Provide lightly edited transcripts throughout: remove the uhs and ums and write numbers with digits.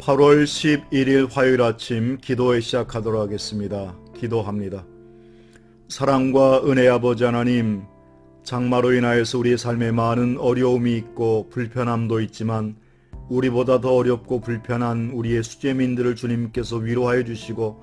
8월 11일 화요일 아침 기도에 시작하도록 하겠습니다. 기도합니다. 사랑과 은혜 아버지 하나님, 장마로 인하여서 우리의 삶에 많은 어려움이 있고 불편함도 있지만 우리보다 더 어렵고 불편한 우리의 수재민들을 주님께서 위로하여 주시고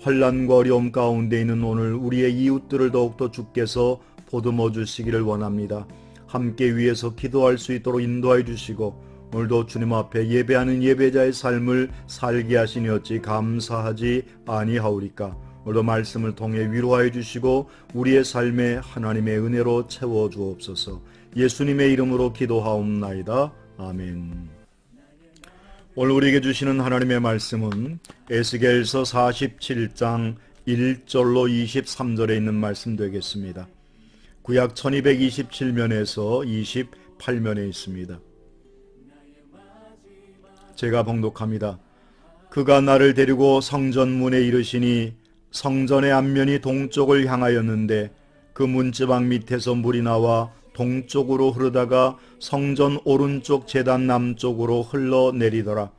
환난과 어려움 가운데 있는 오늘 우리의 이웃들을 더욱더 주께서 보듬어 주시기를 원합니다. 함께 위에서 기도할 수 있도록 인도하여 주시고 오늘도 주님 앞에 예배하는 예배자의 삶을 살게 하시니 어찌 감사하지 아니하오리까. 오늘도 말씀을 통해 위로하여 주시고 우리의 삶에 하나님의 은혜로 채워 주옵소서. 예수님의 이름으로 기도하옵나이다. 아멘. 오늘 우리에게 주시는 하나님의 말씀은 에스겔서 47장 1절로 23절에 있는 말씀 되겠습니다. 구약 1227면에서 28면에 있습니다. 제가 봉독합니다. 그가 나를 데리고 성전문에 이르시니 성전의 앞면이 동쪽을 향하였는데 그 문지방 밑에서 물이 나와 동쪽으로 흐르다가 성전 오른쪽 제단 남쪽으로 흘러내리더라.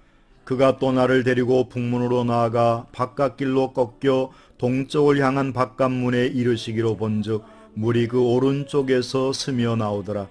그가 또 나를 데리고 북문으로 나아가 바깥길로 꺾여 동쪽을 향한 바깥문에 이르시기로 본즉 물이 그 오른쪽에서 스며 나오더라.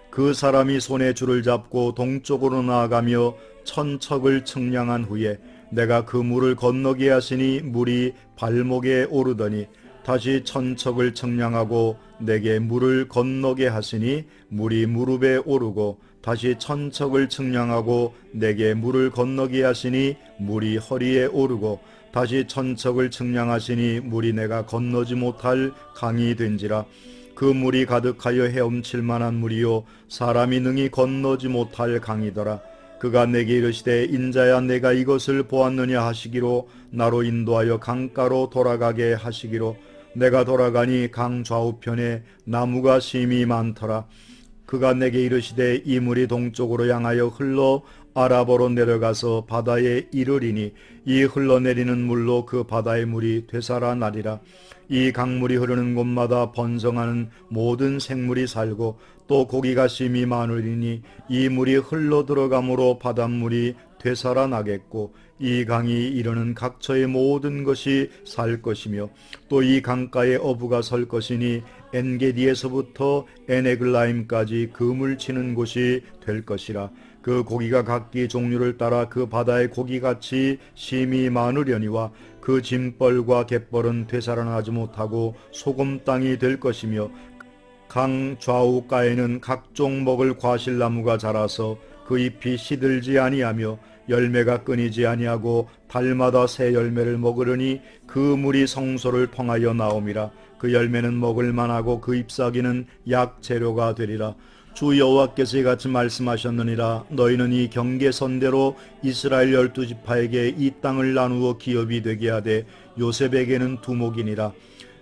그 사람이 손에 줄을 잡고 동쪽으로 나아가며 천척을 측량한 후에 내가 그 물을 건너게 하시니 물이 발목에 오르더니 다시 천척을 측량하고 내게 물을 건너게 하시니 물이 무릎에 오르고 다시 천척을 측량하고 내게 물을 건너게 하시니 물이 허리에 오르고 다시 천척을 측량하시니 물이 내가 건너지 못할 강이 된지라. 그 물이 가득하여 헤엄칠 만한 물이요 사람이 능히 건너지 못할 강이더라. 그가 내게 이르시되 인자야 내가 이것을 보았느냐 하시기로 나로 인도하여 강가로 돌아가게 하시기로 내가 돌아가니 강 좌우편에 나무가 심이 많더라. 그가 내게 이르시되 이 물이 동쪽으로 향하여 흘러 아라바로 내려가서 바다에 이르리니 이 흘러내리는 물로 그 바다의 물이 되살아나리라. 이 강물이 흐르는 곳마다 번성하는 모든 생물이 살고 또 고기가 심이 많으리니 이 물이 흘러 들어가므로 바닷물이 되살아나겠고 이 강이 이르는 각처의 모든 것이 살 것이며 또 이 강가에 어부가 설 것이니 엔게디에서부터 에네글라임까지 그물 치는 곳이 될 것이라. 그 고기가 각기 종류를 따라 그 바다의 고기같이 심이 많으려니와 그 짐벌과 갯벌은 되살아나지 못하고 소금 땅이 될 것이며 강 좌우가에는 각종 먹을 과실나무가 자라서 그 잎이 시들지 아니하며 열매가 끊이지 아니하고 달마다 새 열매를 먹으려니 그 물이 성소를 통하여 나옴이라. 그 열매는 먹을 만하고 그 잎사귀는 약 재료가 되리라. 주 여호와께서 이같이 말씀하셨느니라. 너희는 이 경계선대로 이스라엘 12지파에게 이 땅을 나누어 기업이 되게 하되 요셉에게는 두목이니라.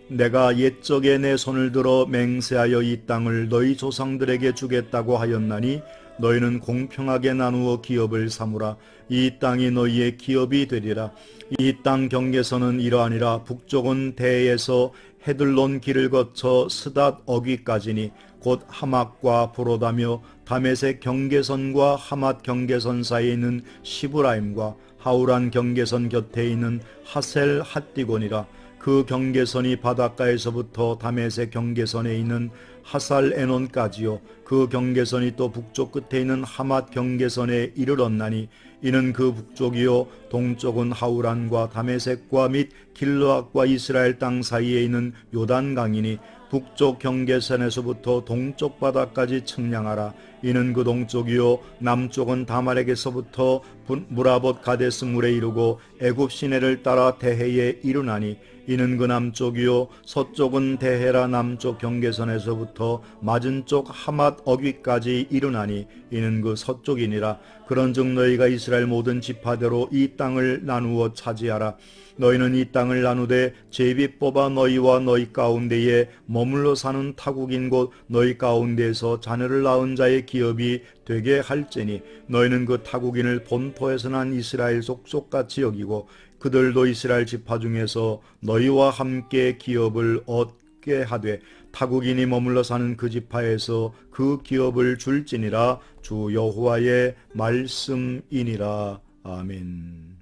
내가 옛적에 내 손을 들어 맹세하여 이 땅을 너희 조상들에게 주겠다고 하였나니 너희는 공평하게 나누어 기업을 삼으라. 이 땅이 너희의 기업이 되리라. 이 땅 경계선은 이러하니라. 북쪽은 대에서 헤들론 길을 거쳐 스닷 어귀까지니 곧 하맛과 보로다며 다메섹 경계선과 하맛 경계선 사이에 있는 시브라임과 하우란 경계선 곁에 있는 하셀 핫디곤이라. 그 경계선이 바닷가에서부터 다메섹 경계선에 있는 하살 에논까지요. 그 경계선이 또 북쪽 끝에 있는 하맛 경계선에 이르렀나니 이는 그 북쪽이요 동쪽은 하우란과 다메섹과 및 길르앗과 이스라엘 땅 사이에 있는 요단강이니 북쪽 경계선에서부터 동쪽 바다까지 측량하라. 이는 그 동쪽이요 남쪽은 다말에게서부터 무라봇 가데스 물에 이르고 애굽 시내를 따라 대해에 이르나니 이는 그 남쪽이요 서쪽은 대헤라 남쪽 경계선에서부터 맞은쪽 하맛 어귀까지 이르나니 이는 그 서쪽이니라. 그런즉 너희가 이스라엘 모든 지파대로 이 땅을 나누어 차지하라. 너희는 이 땅을 나누되 제비 뽑아 너희와 너희 가운데에 머물러 사는 타국인 곧 너희 가운데에서 자녀를 낳은 자의 기업이 되게 할지니 너희는 그 타국인을 본토에서 난 이스라엘 족속같이 여기고 그들도 이스라엘 지파 중에서 너희와 함께 기업을 얻게 하되 타국인이 머물러 사는 그 지파에서 그 기업을 줄지니라. 주 여호와의 말씀이니라. 아멘.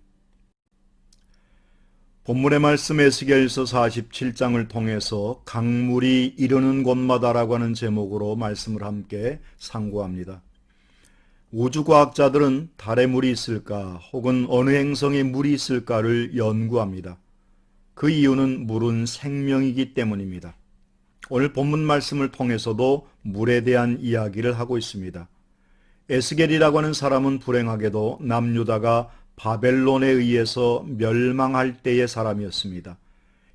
본문의 말씀 에스겔서 47장을 통해서 강물이 이르는 곳마다라고 하는 제목으로 말씀을 함께 상고합니다. 우주과학자들은 달에 물이 있을까 혹은 어느 행성에 물이 있을까를 연구합니다. 그 이유는 물은 생명이기 때문입니다. 오늘 본문 말씀을 통해서도 물에 대한 이야기를 하고 있습니다. 에스겔이라고 하는 사람은 불행하게도 남유다가 바벨론에 의해서 멸망할 때의 사람이었습니다.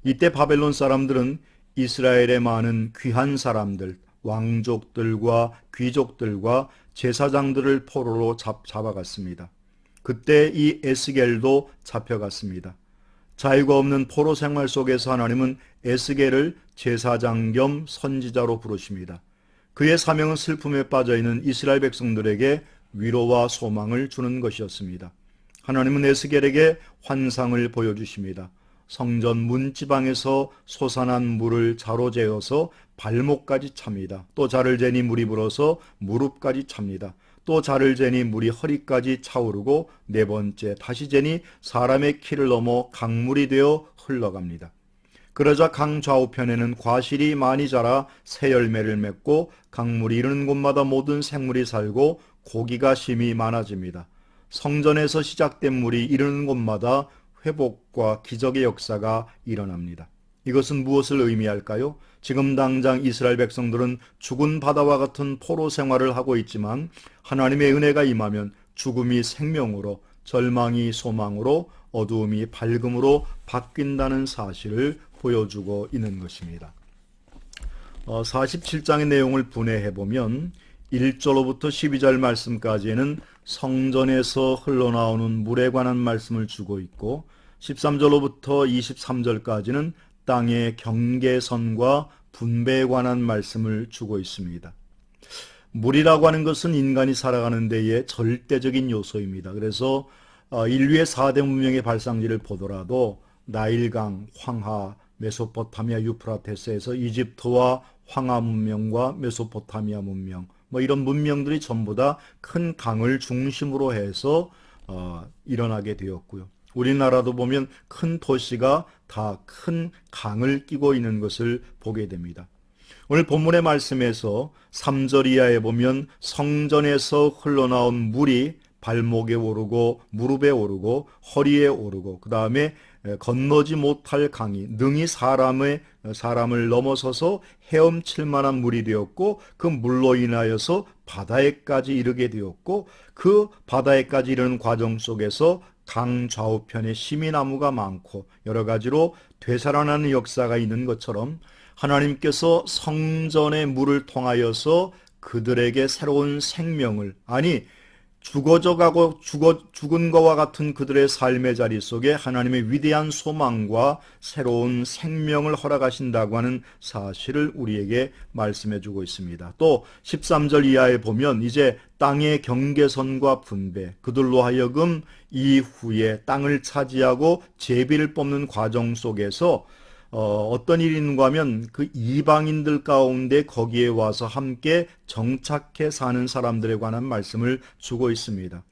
이때 바벨론 사람들은 이스라엘의 많은 귀한 사람들, 왕족들과 귀족들과 제사장들을 포로로 잡아갔습니다. 그때 이 에스겔도 잡혀갔습니다. 자유가 없는 포로 생활 속에서 하나님은 에스겔을 제사장 겸 선지자로 부르십니다. 그의 사명은 슬픔에 빠져있는 이스라엘 백성들에게 위로와 소망을 주는 것이었습니다. 하나님은 에스겔에게 환상을 보여주십니다. 성전 문지방에서 솟아난 물을 자로 재어서 발목까지 찹니다. 또 자를 재니 물이 불어서 무릎까지 찹니다. 또 자를 재니 물이 허리까지 차오르고 네 번째 다시 재니 사람의 키를 넘어 강물이 되어 흘러갑니다. 그러자 강 좌우편에는 과실이 많이 자라 새 열매를 맺고 강물이 이르는 곳마다 모든 생물이 살고 고기가 심히 많아집니다. 성전에서 시작된 물이 이르는 곳마다 회복과 기적의 역사가 일어납니다. 이것은 무엇을 의미할까요? 지금 당장 이스라엘 백성들은 죽은 바다와 같은 포로 생활을 하고 있지만 하나님의 은혜가 임하면 죽음이 생명으로, 절망이 소망으로, 어두움이 밝음으로 바뀐다는 사실을 보여주고 있는 것입니다. 47장의 내용을 분해해보면 1절로부터 12절 말씀까지는 성전에서 흘러나오는 물에 관한 말씀을 주고 있고 13절로부터 23절까지는 땅의 경계선과 분배에 관한 말씀을 주고 있습니다. 물이라고 하는 것은 인간이 살아가는 데에 절대적인 요소입니다. 그래서 인류의 4대 문명의 발상지를 보더라도 나일강, 황하, 메소포타미아 유프라테스에서 이집트와 황하 문명과 메소포타미아 문명, 이런 문명들이 전부 다 큰 강을 중심으로 해서 일어나게 되었고요. 우리나라도 보면 큰 도시가 다 큰 강을 끼고 있는 것을 보게 됩니다. 오늘 본문의 말씀에서 3절 이하에 보면 성전에서 흘러나온 물이 발목에 오르고 무릎에 오르고 허리에 오르고 그 다음에 건너지 못할 강이 능히 사람을 넘어서서 헤엄칠 만한 물이 되었고 그 물로 인하여서 바다에까지 이르게 되었고 그 바다에까지 이르는 과정 속에서 강 좌우편에 시미나무가 많고 여러 가지로 되살아나는 역사가 있는 것처럼 하나님께서 성전의 물을 통하여서 그들에게 새로운 생명을 죽은 것과 같은 그들의 삶의 자리 속에 하나님의 위대한 소망과 새로운 생명을 허락하신다고 하는 사실을 우리에게 말씀해 주고 있습니다. 또 13절 이하에 보면 이제 땅의 경계선과 분배, 그들로 하여금 이후에 땅을 차지하고 제비를 뽑는 과정 속에서 어떤 일이 있는가 하면 그 이방인들 가운데 거기에 와서 함께 정착해 사는 사람들에 관한 말씀을 주고 있습니다.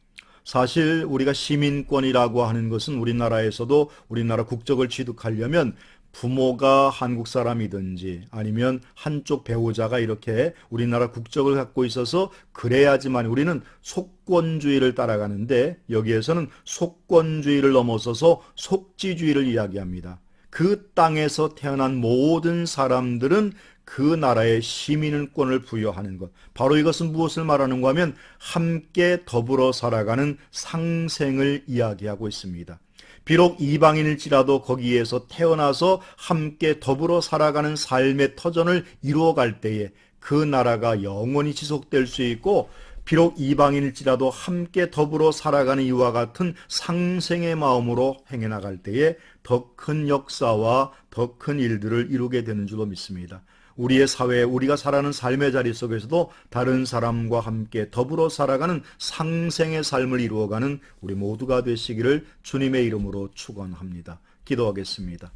사실 우리가 시민권이라고 하는 것은 우리나라에서도 우리나라 국적을 취득하려면 부모가 한국 사람이든지 아니면 한쪽 배우자가 이렇게 우리나라 국적을 갖고 있어서 그래야지만 우리는 속권주의를 따라가는데 여기에서는 속권주의를 넘어서서 속지주의를 이야기합니다. 그 땅에서 태어난 모든 사람들은 그 나라의 시민권을 부여하는 것. 바로 이것은 무엇을 말하는가 하면 함께 더불어 살아가는 상생을 이야기하고 있습니다. 비록 이방인일지라도 거기에서 태어나서 함께 더불어 살아가는 삶의 터전을 이루어갈 때에 그 나라가 영원히 지속될 수 있고 비록 이방인일지라도 함께 더불어 살아가는 이와 같은 상생의 마음으로 행해나갈 때에 더 큰 역사와 더 큰 일들을 이루게 되는 줄로 믿습니다. 우리의 사회, 우리가 살아가는 삶의 자리 속에서도 다른 사람과 함께 더불어 살아가는 상생의 삶을 이루어가는 우리 모두가 되시기를 주님의 이름으로 축원합니다. 기도하겠습니다.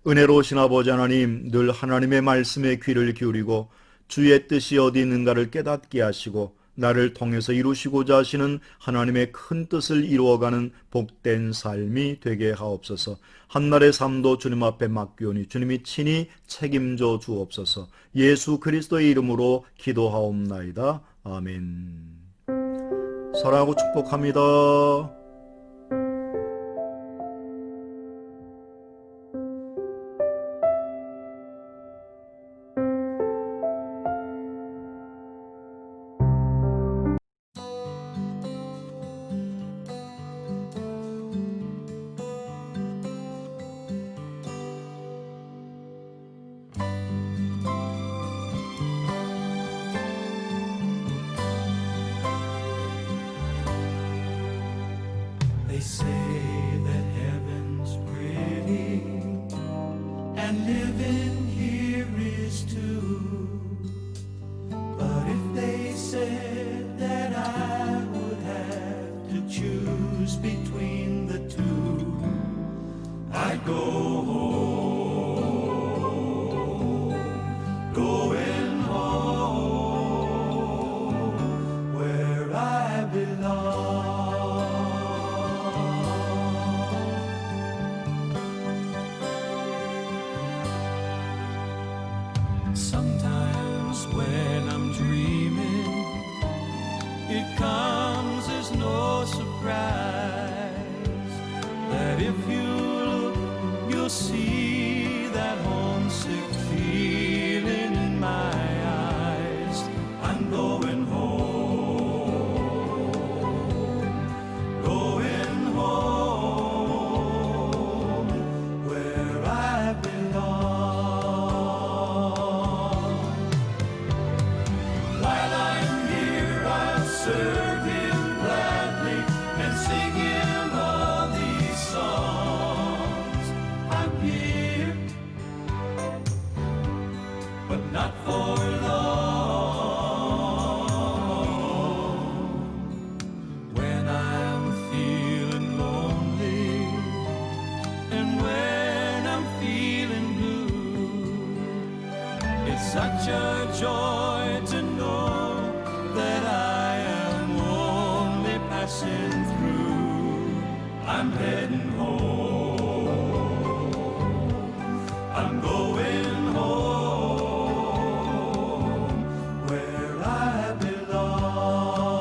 은혜로우신 아버지 하나님, 늘 하나님의 말씀에 귀를 기울이고 주의 뜻이 어디 있는가를 깨닫게 하시고 나를 통해서 이루시고자 하시는 하나님의 큰 뜻을 이루어가는 복된 삶이 되게 하옵소서. 한날의 삶도 주님 앞에 맡기오니 주님이 친히 책임져 주옵소서. 예수 그리스도의 이름으로 기도하옵나이다. 아멘. 사랑하고 축복합니다. They say that heaven's pretty and living here is too. But if they said that I would have to choose between the two, I'd go home, going home where I belong. Sometimes when I'm dreaming, it comes as no surprise that if you look, you'll see that homesick feeling in my eyes. I'm going home, going home where I belong. Serve him gladly and sing him all these songs. I'm here, but not for long. When I'm feeling lonely and when I'm feeling blue, it's such a joy to know that I am only passing through. I'm heading home, I'm going home where I belong.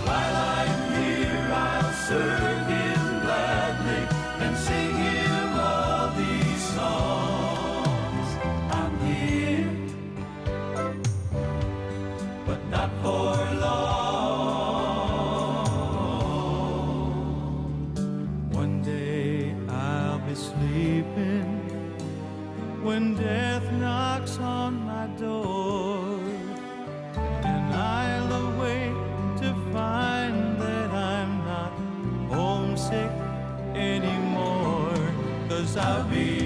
While I'm here, I'll serve him gladly and sing him all these songs. I'm here, but not for long. One day I'll be sleeping when death knocks on my door, and I'll awake to find that I'm not homesick anymore, 'cause I'll be